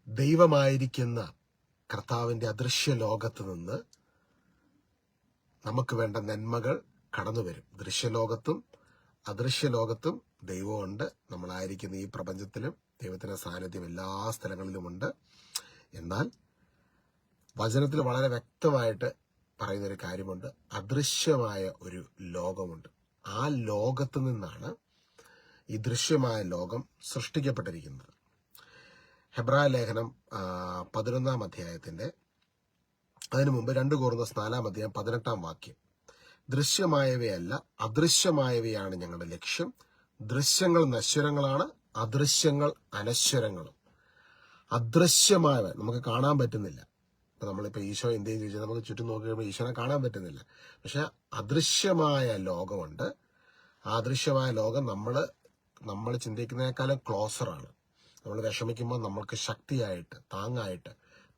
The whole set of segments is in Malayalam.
ദൈവമായിരിക്കുന്ന കർത്താവിന്റെ അദൃശ്യ ലോകത്ത് നിന്ന് നമുക്ക് വേണ്ട നന്മകൾ കടന്നു വരും. ദൃശ്യലോകത്തും അദൃശ്യ ലോകത്തും ദൈവമുണ്ട്. നമ്മളായിരിക്കുന്ന ഈ പ്രപഞ്ചത്തിലും ദൈവത്തിന്റെ സാന്നിധ്യം എല്ലാ സ്ഥലങ്ങളിലുമുണ്ട്. എന്നാൽ വചനത്തിൽ വളരെ വ്യക്തമായിട്ട് പറയുന്നൊരു കാര്യമുണ്ട്. അദൃശ്യമായ ഒരു ലോകമുണ്ട്. ആ ലോകത്ത് നിന്നാണ് ഈ ദൃശ്യമായ ലോകം സൃഷ്ടിക്കപ്പെട്ടിരിക്കുന്നത്. ഹെബ്രായ ലേഖനം 11-ാം അധ്യായത്തിന്റെ അതിനു മുമ്പ് 2 Corinthians 4-ാം അധ്യായം 18-ാം വാക്യം. ദൃശ്യമായവയല്ല അദൃശ്യമായവയാണ് ഞങ്ങളുടെ ലക്ഷ്യം. ദൃശ്യങ്ങൾ നശ്വരങ്ങളാണ്, അദൃശ്യങ്ങൾ അനശ്വരങ്ങളും. അദൃശ്യമായവ നമുക്ക് കാണാൻ പറ്റുന്നില്ല. ഇപ്പൊ നമ്മളിപ്പോ ഈശോ എന്തെങ്കിലും ചോദിച്ചാൽ നമുക്ക് ചുറ്റും നോക്കി കഴിയുമ്പോൾ ഈശോനെ കാണാൻ പറ്റുന്നില്ല. പക്ഷെ അദൃശ്യമായ ലോകമുണ്ട്. ആ അദൃശ്യമായ ലോകം നമ്മൾ ചിന്തിക്കുന്നതിനേക്കാളും ക്ലോസറാണ്. നമ്മൾ വിഷമിക്കുമ്പോൾ നമ്മൾക്ക് ശക്തിയായിട്ട് താങ്ങായിട്ട്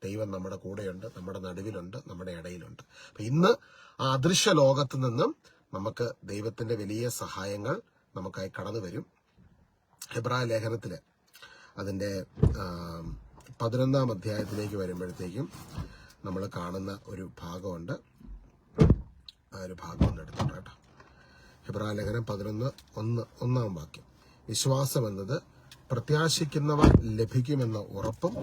ദൈവം നമ്മുടെ കൂടെയുണ്ട്, നമ്മുടെ നടുവിലുണ്ട്, നമ്മുടെ ഇടയിലുണ്ട്. അപ്പൊ ഇന്ന് ആ അദൃശ്യ ലോകത്ത് നിന്നും നമുക്ക് ദൈവത്തിന്റെ വലിയ സഹായങ്ങൾ നമുക്കായി കടന്നു വരും. ഹെബ്രായ ലേഖനത്തില് അതിന്റെ 11-ാം അധ്യായത്തിലേക്ക് വരുമ്പോഴത്തേക്കും നമ്മൾ കാണുന്ന ഒരു ഭാഗമുണ്ട്. ആ ഒരു ഭാഗം എടുത്തോട്ടെ കേട്ടോ. ഹെബ്രായ ലേഖനം 11:1-ാം വാക്യം. വിശ്വാസം എന്നത് പ്രത്യാശിക്കുന്നവ ലഭിക്കുമെന്ന ഉറപ്പും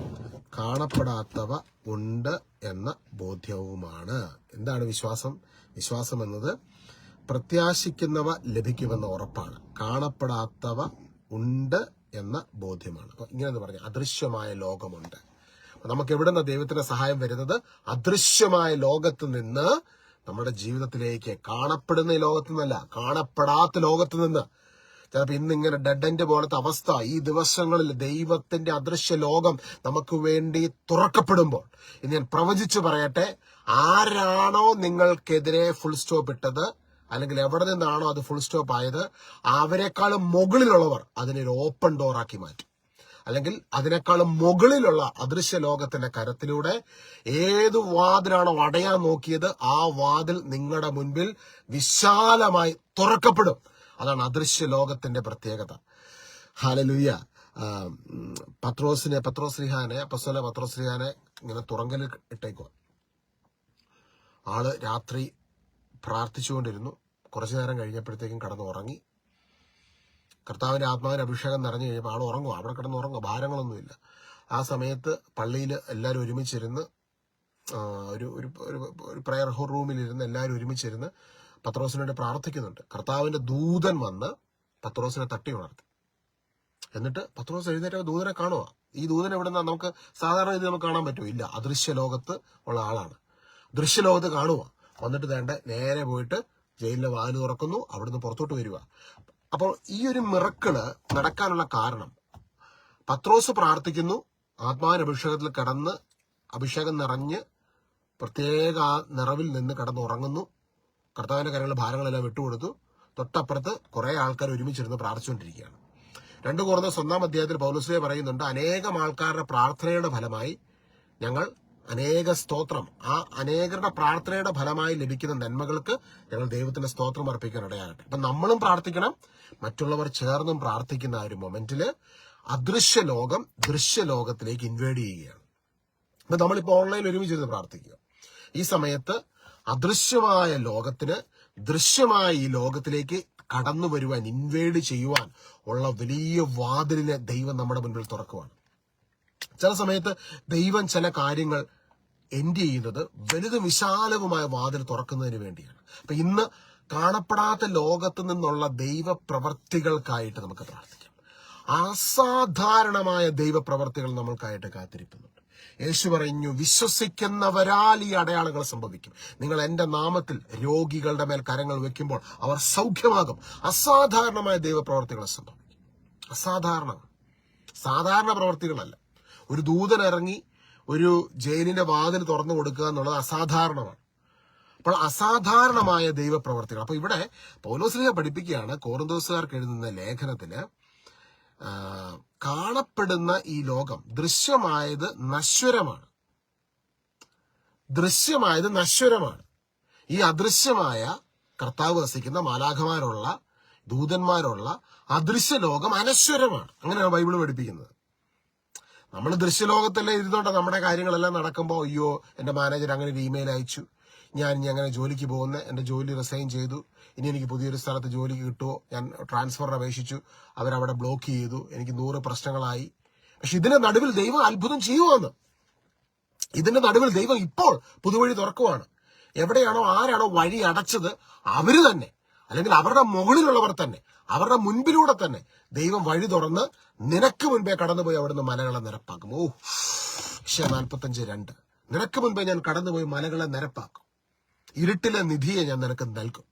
കാണപ്പെടാത്തവ ഉണ്ട് എന്ന ബോധ്യവുമാണ്. എന്താണ് വിശ്വാസം? വിശ്വാസം എന്നത് പ്രത്യാശിക്കുന്നവ ലഭിക്കുമെന്ന ഉറപ്പാണ്, കാണപ്പെടാത്തവ ഉണ്ട് എന്ന ബോധ്യമാണ്. അപ്പൊ ഇങ്ങനെ പറഞ്ഞ അദൃശ്യമായ ലോകമുണ്ട്. നമുക്ക് എവിടെ നിന്ന് ദൈവത്തിന്റെ സഹായം വരുന്നത്? അദൃശ്യമായ ലോകത്ത് നിന്ന് നമ്മുടെ ജീവിതത്തിലേക്ക്, കാണപ്പെടുന്ന ഈ ലോകത്തു നിന്നല്ല, കാണപ്പെടാത്ത ലോകത്ത് നിന്ന്. ചിലപ്പോൾ ഇന്നിങ്ങനെ ഡെഡ് എൻഡ് പോലത്തെ അവസ്ഥ ഈ ദിവസങ്ങളിൽ ദൈവത്തിന്റെ അദൃശ്യ ലോകം നമുക്ക് വേണ്ടി തുറക്കപ്പെടുമ്പോൾ ഇന്ന് ഞാൻ പ്രവചിച്ചു പറയട്ടെ, ആരാണോ നിങ്ങൾക്കെതിരെ ഫുൾ സ്റ്റോപ്പ് ഇട്ടത്, അല്ലെങ്കിൽ എവിടെ നിന്നാണോ അത് ഫുൾ സ്റ്റോപ്പ് ആയത്, അവരെക്കാളും മുകളിലുള്ളവർ അതിനൊരു ഓപ്പൺ ഡോർ ആക്കി മാറ്റും. അല്ലെങ്കിൽ അതിനേക്കാളും മുകളിലുള്ള അദൃശ്യ ലോകത്തിന്റെ കരത്തിലൂടെ ഏത് വാതിലാണോ അടയാൻ നോക്കിയത്, ആ വാതിൽ നിങ്ങളുടെ മുൻപിൽ വിശാലമായി തുറക്കപ്പെടും. അതാണ് അദൃശ്യ ലോകത്തിന്റെ പ്രത്യേകത. ഹല്ലേലൂയ. അപ്പോസ്തലനായ പത്രോസ്ലിഹാനെ ഇങ്ങനെ തുറങ്കലിൽ ഇട്ടേക്കുക. ആള് രാത്രി പ്രാർത്ഥിച്ചുകൊണ്ടിരുന്നു. കുറച്ചു നേരം കഴിഞ്ഞപ്പോഴത്തേക്കും കടന്ന് ഉറങ്ങി. കർത്താവിന്റെ ആത്മാവിന്റെ അഭിഷേകം നിറഞ്ഞു കഴിഞ്ഞപ്പോൾ ആൾ ഉറങ്ങുക. അവിടെ കിടന്ന് ഉറങ്ങുക, ഭാരങ്ങളൊന്നുമില്ല. ആ സമയത്ത് പള്ളിയിൽ എല്ലാവരും ഒരുമിച്ചിരുന്ന് ഒരു പ്രയർ റൂമിലിരുന്ന് എല്ലാവരും ഒരുമിച്ചിരുന്ന് പത്രോസിനോട് പ്രാർത്ഥിക്കുന്നുണ്ട്. കർത്താവിന്റെ ദൂതൻ വന്ന് പത്രോസിനെ തട്ടി ഉണർത്തി. എന്നിട്ട് പത്രോസ് എഴുന്നേറ്റ് ദൂതനെ കാണുക. ഈ ദൂതൻ എവിടെന്നാ നമുക്ക് സാധാരണ ഇത് നമുക്ക് കാണാൻ പറ്റുമോ? ഇല്ല, അദൃശ്യ ലോകത്ത് ഉള്ള ആളാണ്. ദൃശ്യലോകത്ത് കാണുക. വന്നിട്ട് നേരെ പോയിട്ട് ജയിലിലെ വാതിൽ തുറക്കുന്നു, അവിടുന്ന് പുറത്തോട്ട് വരിക. അപ്പോൾ ഈ ഒരു മിറക്കിള് നടക്കാനുള്ള കാരണം, പത്രോസ് പ്രാർത്ഥിക്കുന്നു, ആത്മാവിന്റെ അഭിഷേകത്തിൽ കിടന്ന് അഭിഷേകം നിറഞ്ഞ് പ്രത്യേക ആ നിറവിൽ നിന്ന് കിടന്നുറങ്ങുന്നു. കർത്താവിന്റെ കരങ്ങളിൽ ഭാരങ്ങളെല്ലാം വിട്ടുകൊടുത്തു. തൊട്ടപ്പുറത്ത് കുറെ ആൾക്കാർ ഒരുമിച്ചിരുന്ന് പ്രാർത്ഥിച്ചുകൊണ്ടിരിക്കുകയാണ്. 2 Corinthians 1-ാം അധ്യായത്തിൽ പൗലോസ് പറയുന്നുണ്ട്, അനേകം ആൾക്കാരുടെ പ്രാർത്ഥനയുടെ ഫലമായി ഞങ്ങൾ അനേക സ്തോത്രം, ആ അനേകരുടെ പ്രാർത്ഥനയുടെ ഫലമായി ലഭിക്കുന്ന നന്മകൾക്ക് ഞങ്ങൾ ദൈവത്തിന്റെ സ്തോത്രം അർപ്പിക്കാൻ ഇടയാകട്ടെ. അപ്പൊ നമ്മളും പ്രാർത്ഥിക്കണം, മറ്റുള്ളവർ ചേർന്നും പ്രാർത്ഥിക്കുന്ന ആ ഒരു മൊമെന്റില് അദൃശ്യ ലോകം ദൃശ്യലോകത്തിലേക്ക് ഇൻവേഡ് ചെയ്യുകയാണ്. അപ്പൊ നമ്മളിപ്പോ ഓൺലൈനിൽ ഒരുമിച്ചിരുന്ന് പ്രാർത്ഥിക്കുക. ഈ സമയത്ത് അദൃശ്യമായ ലോകത്തിന് ദൃശ്യമായ ഈ ലോകത്തിലേക്ക് കടന്നു വരുവാൻ, ഇൻവേഡ് ചെയ്യുവാൻ ഉള്ള വലിയ വാതിലിനെ ദൈവം നമ്മുടെ മുൻപിൽ തുറക്കുവാണ്. ചില സമയത്ത് ദൈവം ചില കാര്യങ്ങൾ എൻഡ് ചെയ്യുന്നത് വലുതും വിശാലവുമായ വാതിൽ തുറക്കുന്നതിന് വേണ്ടിയാണ്. അപ്പൊ ഇന്ന് കാണപ്പെടാത്ത ലോകത്ത് നിന്നുള്ള ദൈവപ്രവർത്തികൾക്കായിട്ട് നമുക്ക് പ്രാർത്ഥിക്കാം. അസാധാരണമായ ദൈവപ്രവർത്തികൾ നമ്മൾക്കായിട്ട് കാത്തിരിക്കുന്നുണ്ട്. യേശു പറഞ്ഞു, വിശ്വസിക്കുന്നവരാൽ ഈ അടയാളങ്ങൾ സംഭവിക്കും. നിങ്ങൾ എന്റെ നാമത്തിൽ രോഗികളുടെ മേൽ കരങ്ങൾ വെക്കുമ്പോൾ അവർ സൗഖ്യമാകും. അസാധാരണമായ ദൈവപ്രവർത്തികൾ സംഭവിക്കും. അസാധാരണമാണ്, സാധാരണ പ്രവർത്തികളല്ല. ഒരു ദൂതൻ ഇറങ്ങി ഒരു ജയിലിന്റെ വാതിൽ തുറന്നു കൊടുക്കുക എന്നുള്ളത് അസാധാരണമാണ്. അപ്പോൾ അസാധാരണമായ ദൈവപ്രവർത്തികൾ. അപ്പൊ ഇവിടെ പൗലോസ് പഠിപ്പിക്കുകയാണ്, കൊരിന്ത്യക്കാർക്ക് എഴുതുന്ന ലേഖനത്തില് കാണപ്പെടുന്ന ഈ ലോകം ദൃശ്യമായത് നശ്വരമാണ്. ദൃശ്യമായത് നശ്വരമാണ്. ഈ അദൃശ്യമായ കർത്താവ് വസിക്കുന്ന മാലാഖമാരുള്ള ദൂതന്മാരുള്ള അദൃശ്യ ലോകം അനശ്വരമാണ്. അങ്ങനെയാണ് ബൈബിൾ പഠിപ്പിക്കുന്നത്. നമ്മൾ ദൃശ്യലോകത്തല്ലേ ഇരുന്നോട്ടെ നമ്മുടെ കാര്യങ്ങളെല്ലാം നടക്കുമ്പോൾ, അയ്യോ എന്റെ മാനേജർ അങ്ങനെ ഒരു ഇമെയിൽ അയച്ചു, ഞാൻ ഇനി അങ്ങനെ ജോലിക്ക് പോകുന്ന, എന്റെ ജോലി റിസൈൻ ചെയ്തു, ഇനി എനിക്ക് പുതിയൊരു സ്ഥലത്ത് ജോലിക്ക് കിട്ടുമോ, ഞാൻ ട്രാൻസ്ഫർ അപേക്ഷിച്ചു, അവരവിടെ ബ്ലോക്ക് ചെയ്തു, എനിക്ക് 100 പ്രശ്നങ്ങളായി. പക്ഷെ ഇതിന്റെ നടുവിൽ ദൈവം അത്ഭുതം ചെയ്യുവാന്ന്. ഇതിന്റെ നടുവിൽ ദൈവം ഇപ്പോൾ പുതുവഴി തുറക്കുവാണ്. എവിടെയാണോ ആരാണോ വഴി അടച്ചത് അവര് തന്നെ, അല്ലെങ്കിൽ അവരുടെ മുകളിലുള്ളവർ തന്നെ, അവരുടെ മുൻപിലൂടെ തന്നെ ദൈവം വഴി തുറന്ന് നിനക്ക് മുൻപേ കടന്നുപോയി അവിടുന്ന് മലകളെ നിരപ്പാക്കും. 45:2 നിനക്ക് മുൻപേ ഞാൻ കടന്നുപോയി മലകളെ നിരപ്പാക്കും, ഇരുട്ടിലെ നിധിയെ ഞാൻ നിനക്ക് നൽകും.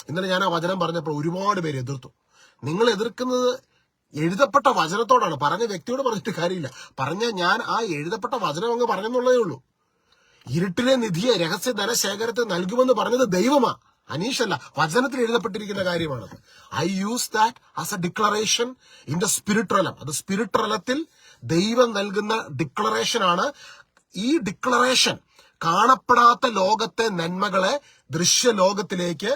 ഇന്നലെ ഞാൻ ആ വചനം പറഞ്ഞപ്പോൾ ഒരുപാട് പേര് എതിർത്തു. നിങ്ങൾ എതിർക്കുന്നത് എഴുതപ്പെട്ട വചനത്തോടാണ്, പറഞ്ഞ വ്യക്തിയോട് പറഞ്ഞിട്ട് കാര്യമില്ല. ഞാൻ ആ എഴുതപ്പെട്ട വചനം അങ്ങ് പറഞ്ഞെന്നുള്ളതേ ഉള്ളൂ. ഇരുട്ടിലെ നിധിയെ, രഹസ്യ ധനശേഖരത്തെ നൽകുമെന്ന് പറഞ്ഞത് ദൈവമാ, അനീഷല്ല. വചനത്തിൽ എഴുതപ്പെട്ടിരിക്കുന്ന കാര്യമാണത്. I use that as A declaration in the spirit realm. അത് സ്പിരിറ്റ് റലത്തിൽ ദൈവം നൽകുന്ന ഡിക്ലറേഷൻ ആണ്. ഈ ഡിക്ലറേഷൻ കാണപ്പെടാത്ത ലോകത്തെ നന്മകളെ ദൃശ്യലോകത്തിലേക്ക്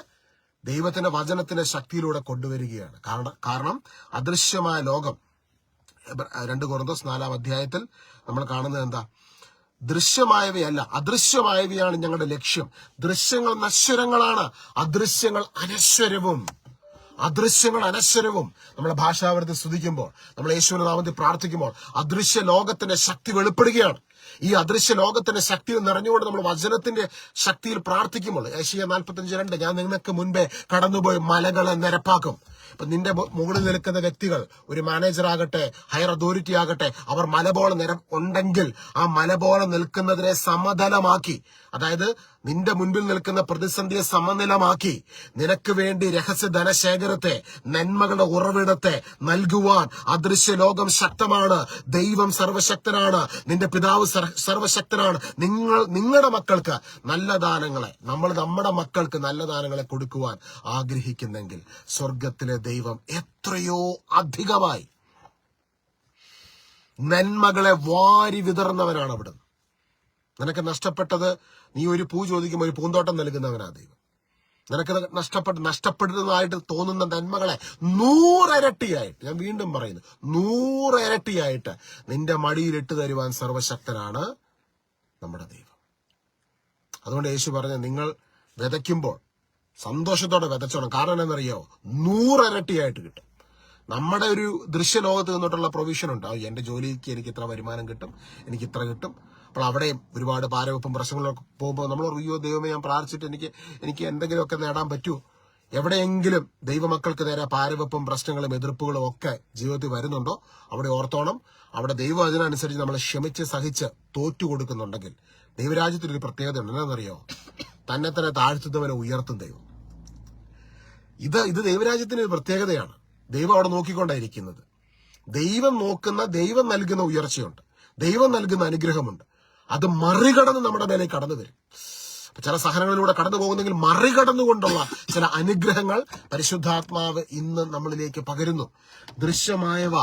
ദൈവത്തിന്റെ വചനത്തിന്റെ ശക്തിയിലൂടെ കൊണ്ടുവരികയാണ്. കാരണം അദൃശ്യമായ ലോകം, 2 കൊരിന്ത്യർ 4-ാം അധ്യായത്തിൽ നമ്മൾ കാണുന്നത് എന്താ? ദൃശ്യമായവയല്ല, അദൃശ്യമായവയാണ് ഞങ്ങളുടെ ലക്ഷ്യം. ദൃശ്യങ്ങൾ നശ്വരങ്ങളാണ്, അദൃശ്യങ്ങൾ അനശ്വരവും. നമ്മളെ ഭാഷാവരത്തിൽ സ്തുതിക്കുമ്പോൾ, നമ്മൾ യേശുവിന്റെ നാമത്തിൽ പ്രാർത്ഥിക്കുമ്പോൾ അദൃശ്യ ലോകത്തിന്റെ ശക്തി വെളിപ്പെടുകയാണ്. ഈ അദൃശ്യ ലോകത്തിന്റെ ശക്തിയിൽ നിറഞ്ഞുകൊണ്ട് നമ്മൾ വചനത്തിന്റെ ശക്തിയിൽ പ്രാർത്ഥിക്കുമ്പോൾ, യെശയ്യാ 45:2 ഞാൻ നിങ്ങൾക്ക് മുൻപേ കടന്നുപോയി മലകളെ നിരപ്പാക്കും. ഇപ്പൊ നിന്റെ മുകളിൽ നിൽക്കുന്ന വ്യക്തികൾ, ഒരു മാനേജർ ആകട്ടെ, ഹയർ അതോറിറ്റി ആകട്ടെ, അവർ മല പോലെ ഉണ്ടെങ്കിൽ ആ മല പോലെ നിൽക്കുന്നതിനെ സമതലമാക്കി, അതായത് നിന്റെ മുൻപിൽ നിൽക്കുന്ന പ്രതിസന്ധിയെ സമനിലമാക്കി നിനക്ക് വേണ്ടി രഹസ്യ ധനശേഖരത്തെ, നന്മകളുടെ ഉറവിടത്തെ നൽകുവാൻ അദൃശ്യ ലോകം ശക്തമാണ്. ദൈവം സർവശക്തനാണ്, നിന്റെ പിതാവ് സർവശക്തനാണ്. നിങ്ങളുടെ മക്കൾക്ക് നല്ല ദാനങ്ങളെ, നമ്മുടെ മക്കൾക്ക് നല്ല ദാനങ്ങളെ കൊടുക്കുവാൻ ആഗ്രഹിക്കുന്നെങ്കിൽ സ്വർഗത്തിലെ ദൈവം എത്രയോ അധികമായി നന്മകളെ വാരി വിതറുന്നവനാണ് അവിടുന്ന്. നിനക്ക് നഷ്ടപ്പെട്ടത്, നീ ഒരു പൂ ചോദിക്കുമ്പോൾ ഒരു പൂന്തോട്ടം നൽകുന്നവനാ ദൈവം. നിനക്ക് നഷ്ടപ്പെടുന്നതായിട്ട് തോന്നുന്ന നന്മകളെ 100 ഇരട്ടിയായിട്ട്, ഞാൻ വീണ്ടും പറയുന്നു, 100 ഇരട്ടിയായിട്ട് നിന്റെ മടിയിൽ ഇട്ട് തരുവാൻ സർവശക്തനാണ് നമ്മുടെ ദൈവം. അതുകൊണ്ട് യേശു പറഞ്ഞ, നിങ്ങൾ വിതയ്ക്കുമ്പോൾ സന്തോഷത്തോടെ വിതച്ചോണം. കാരണം എന്നറിയോ? 100 ഇരട്ടിയായിട്ട് കിട്ടും. നമ്മുടെ ഒരു ദൃശ്യലോകത്ത് നിന്നിട്ടുള്ള പ്രൊവിഷൻ ഉണ്ട്. എന്റെ ജോലിക്ക് എനിക്ക് ഇത്ര വരുമാനം കിട്ടും, എനിക്ക് ഇത്ര കിട്ടും. അപ്പോൾ അവിടെയും ഒരുപാട് പാരവെപ്പും പ്രശ്നങ്ങളൊക്കെ പോകുമ്പോൾ നമ്മൾ, അയ്യോ ദൈവമേ, ഞാൻ പ്രാർത്ഥിച്ചിട്ട് എനിക്ക് എന്തെങ്കിലുമൊക്കെ നേടാൻ പറ്റുമോ? എവിടെയെങ്കിലും ദൈവമക്കൾക്ക് നേരെ പാരവെപ്പും പ്രശ്നങ്ങളും എതിർപ്പുകളും ഒക്കെ ജീവിതത്തിൽ വരുന്നുണ്ടോ? അവിടെ ഓർത്തോണം, അവിടെ ദൈവം അതിനനുസരിച്ച് നമ്മളെ ക്ഷമിച്ച് സഹിച്ച് തോറ്റു കൊടുക്കുന്നുണ്ടെങ്കിൽ ദൈവരാജ്യത്തിനൊരു പ്രത്യേകത ഉണ്ട്. എന്താണെന്നറിയോ? തന്നെ താഴ്ത്തുന്നവനെ ഉയർത്തും ദൈവം. ഇത് ദൈവരാജ്യത്തിന് ഒരു പ്രത്യേകതയാണ്. ദൈവം അവിടെ നോക്കിക്കൊണ്ടായിരിക്കുന്നത്. ദൈവം നൽകുന്ന ഉയർച്ചയുണ്ട്, ദൈവം നൽകുന്ന അനുഗ്രഹമുണ്ട്. അത് മറികടന്ന് നമ്മുടെ മേലെ കടന്നു വരും. ചില സഹനങ്ങളിലൂടെ കടന്നു പോകുന്നെങ്കിൽ മറികടന്നുകൊണ്ടുള്ള ചില അനുഗ്രഹങ്ങൾ പരിശുദ്ധാത്മാവ് ഇന്ന് നമ്മളിലേക്ക് പകരുന്നു. ദൃശ്യമായവ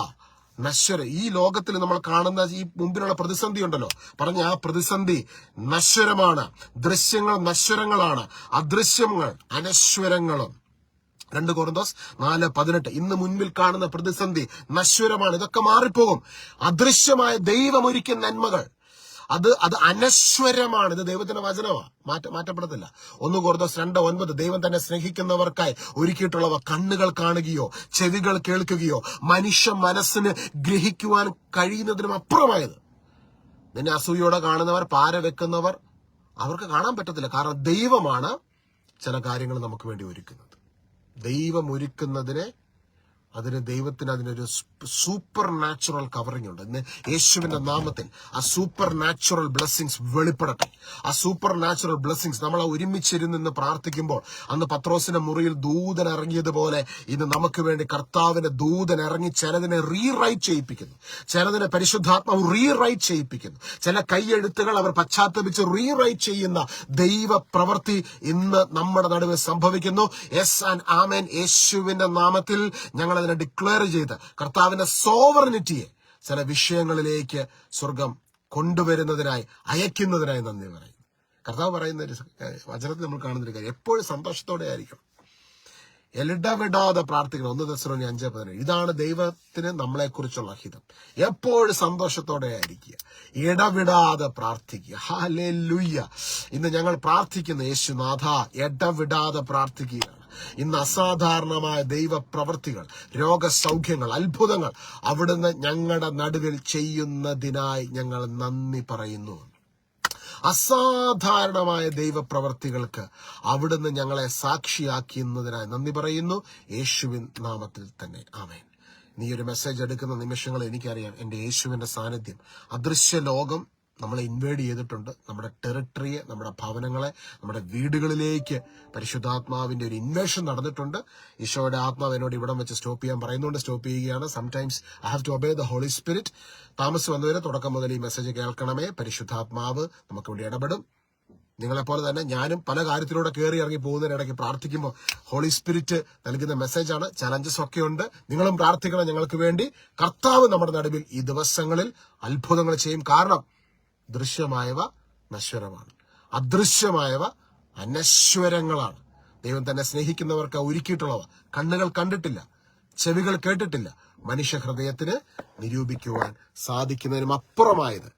നശ്വര, ഈ ലോകത്തിൽ നമ്മൾ കാണുന്ന ഈ മുമ്പിലുള്ള പ്രതിസന്ധി ഉണ്ടല്ലോ, പറഞ്ഞ ആ പ്രതിസന്ധി നശ്വരമാണ്. ദൃശ്യങ്ങൾ നശ്വരങ്ങളാണ്, അദൃശ്യങ്ങൾ അനശ്വരങ്ങളും. 2 കൊരിന്ത്യർ 4:18 ഇന്ന് മുൻപിൽ കാണുന്ന പ്രതിസന്ധി നശ്വരമാണ്, ഇതൊക്കെ മാറിപ്പോകും. അദൃശ്യമായ ദൈവം ഒരുക്കിയ നന്മകൾ അത് അനശ്വരമാണ്. ഇത് ദൈവത്തിന്റെ വചനമാണ്, മാറ്റപ്പെടത്തില്ല. 1 കൊരിന്ത്യർ 2:9 ദൈവം തന്നെ സ്നേഹിക്കുന്നവർക്കായി ഒരുക്കിയിട്ടുള്ളവ കണ്ണുകൾ കാണുകയോ ചെവികൾ കേൾക്കുകയോ മനുഷ്യ മനസ്സിന് ഗ്രഹിക്കുവാൻ കഴിയുന്നതിനും അപ്പുറമായത്. നിന്നെ അസൂയോടെ കാണുന്നവർ, പാര വെക്കുന്നവർ, അവർക്ക് കാണാൻ പറ്റത്തില്ല. കാരണം ദൈവമാണ് ചില കാര്യങ്ങൾ നമുക്ക് വേണ്ടി ഒരുക്കുന്നത്. ദൈവം ഒരുക്കുന്നതിന് അതിനൊരു സൂപ്പർ നാച്ചുറൽ കവറിംഗ് ഉണ്ട്. ഇന്ന് യേശുവിന്റെ നാമത്തിൽ ആ സൂപ്പർ നാച്ചുറൽ ബ്ലെസ്സിങ്സ് വെളിപ്പെടട്ടെ. ആ സൂപ്പർ നാച്ചുറൽ ബ്ലെസ്സിങ്സ് നമ്മൾ ഒരുമിച്ചിരുന്ന് പ്രാർത്ഥിക്കുമ്പോൾ, അന്ന് പത്രോസിന്റെ മുറിയിൽ ദൂതൻ ഇറങ്ങിയതുപോലെ ഇന്ന് നമുക്ക് വേണ്ടി കർത്താവിന്റെ ദൂതൻ ഇറങ്ങി ചിലതിനെ റീറൈറ്റ് ചെയ്യിപ്പിക്കുന്നു, ചിലതിനെ പരിശുദ്ധാത്മാവ് റീറൈറ്റ് ചെയ്യിപ്പിക്കുന്നു. ചില കൈയെഴുത്തുകൾ അവർ പശ്ചാത്തപിച്ച് റീറൈറ്റ് ചെയ്യുന്ന ദൈവ പ്രവൃത്തി ഇന്ന് നമ്മുടെ നടുവിൽ സംഭവിക്കുന്നു. യെസ് ആൻഡ് ആമേൻ. യേശുവിന്റെ നാമത്തിൽ ഞങ്ങൾ അതിനെ ഡിക്ലെയർ ചെയ്ത് കർത്താവിന്റെ സോവറിനിറ്റിയെ ചില വിഷയങ്ങളിലേക്ക് സ്വർഗം കൊണ്ടുവരുന്നതിനായി, അയക്കുന്നതിനായി നന്ദി പറയുന്നു. കർത്താവ് പറയുന്ന ഒരു വചനത്തിൽ നമ്മൾ കാണുന്നൊരു കാര്യം, എപ്പോഴും സന്തോഷത്തോടെ ആയിരിക്കണം. ഇടവിടാതെ പ്രാർത്ഥിക്കണം. 1 തെസ്സലോനിക്കർ 5:17. ഇതാണ് ദൈവത്തിന് നമ്മളെക്കുറിച്ചുള്ള ഹിതം. എപ്പോഴും സന്തോഷത്തോടെ ആയിരിക്കുക, ഇടവിടാതെ പ്രാർത്ഥിക്കുക. ഹല്ലേലൂയ. ഇന്ന് ഞങ്ങൾ പ്രാർത്ഥിക്കുന്ന യേശുനാഥ, ഇടവിടാതെ പ്രാർത്ഥിക്കുകയാണ്. ഇന്ന് അസാധാരണമായ ദൈവപ്രവൃത്തികൾ, രോഗസൗഖ്യങ്ങൾ, അത്ഭുതങ്ങൾ അവിടുന്ന് ഞങ്ങളുടെ നടുവിൽ ചെയ്യുന്നതിനായി ഞങ്ങൾ നന്ദി പറയുന്നു. അസാധാരണമായ ദൈവപ്രവർത്തികൾക്ക് അവിടുന്ന് ഞങ്ങളെ സാക്ഷിയാക്കുന്നതിനായി നന്ദി പറയുന്നു. യേശുവിൻ നാമത്തിൽ തന്നെ ആമേൻ. നീ ഒരു മെസ്സേജ് എടുക്കുന്ന നിമിഷങ്ങൾ എനിക്കറിയാം എന്റെ യേശുവിന്റെ സാന്നിധ്യം അദൃശ്യ ലോകം നമ്മളെ ഇൻവേഡ് ചെയ്തിട്ടുണ്ട്. നമ്മുടെ ടെറിട്ടറിയെ, നമ്മുടെ ഭവനങ്ങളെ, നമ്മുടെ വീടുകളിലേക്ക് പരിശുദ്ധാത്മാവിന്റെ ഒരു ഇൻവേഷൻ നടന്നിട്ടുണ്ട്. ഈശോയുടെ ആത്മാവ് എന്നോട് ഇവിടം വെച്ച് സ്റ്റോപ്പ് ചെയ്യാൻ പറയുന്നുണ്ട്. സ്റ്റോപ്പ് ചെയ്യുകയാണ്. Sometimes I have to obey the Holy Spirit. താമസം വന്നവരെ തുടക്കം മുതൽ ഈ മെസ്സേജ് കേൾക്കണമേ. പരിശുദ്ധാത്മാവ് നമുക്ക് വേണ്ടി ഇടപെടും. നിങ്ങളെപ്പോലെ തന്നെ ഞാനും പല കാര്യത്തിലൂടെ കയറി ഇറങ്ങി പോകുന്നതിനിടയ്ക്ക് പ്രാർത്ഥിക്കുമ്പോൾ ഹോളി സ്പിരിറ്റ് നൽകുന്ന മെസ്സേജാണ്. ചലഞ്ചസ് ഒക്കെ ഉണ്ട്. നിങ്ങളും പ്രാർത്ഥിക്കണം ഞങ്ങൾക്ക് വേണ്ടി. കർത്താവ് നമ്മുടെ നടുവിൽ ഈ ദിവസങ്ങളിൽ അത്ഭുതങ്ങൾ ചെയ്യും. കാരണം ദൃശ്യമായവ നശ്വരമാണ്, അദൃശ്യമായവ അനശ്വരങ്ങളാണ്. ദൈവം തന്നെ സ്നേഹിക്കുന്നവർക്ക് ഒരുക്കിയിട്ടുള്ളവ കണ്ണുകൾ കണ്ടിട്ടില്ല, ചെവികൾ കേട്ടിട്ടില്ല, മനുഷ്യ ഹൃദയത്തിന് നിരൂപിക്കുവാൻ സാധിക്കുന്നതിനും അപ്പുറമായത്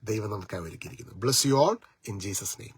ദൈവം നമുക്കായി ഒരുക്കിയിരിക്കുന്നു. Bless you all in Jesus name.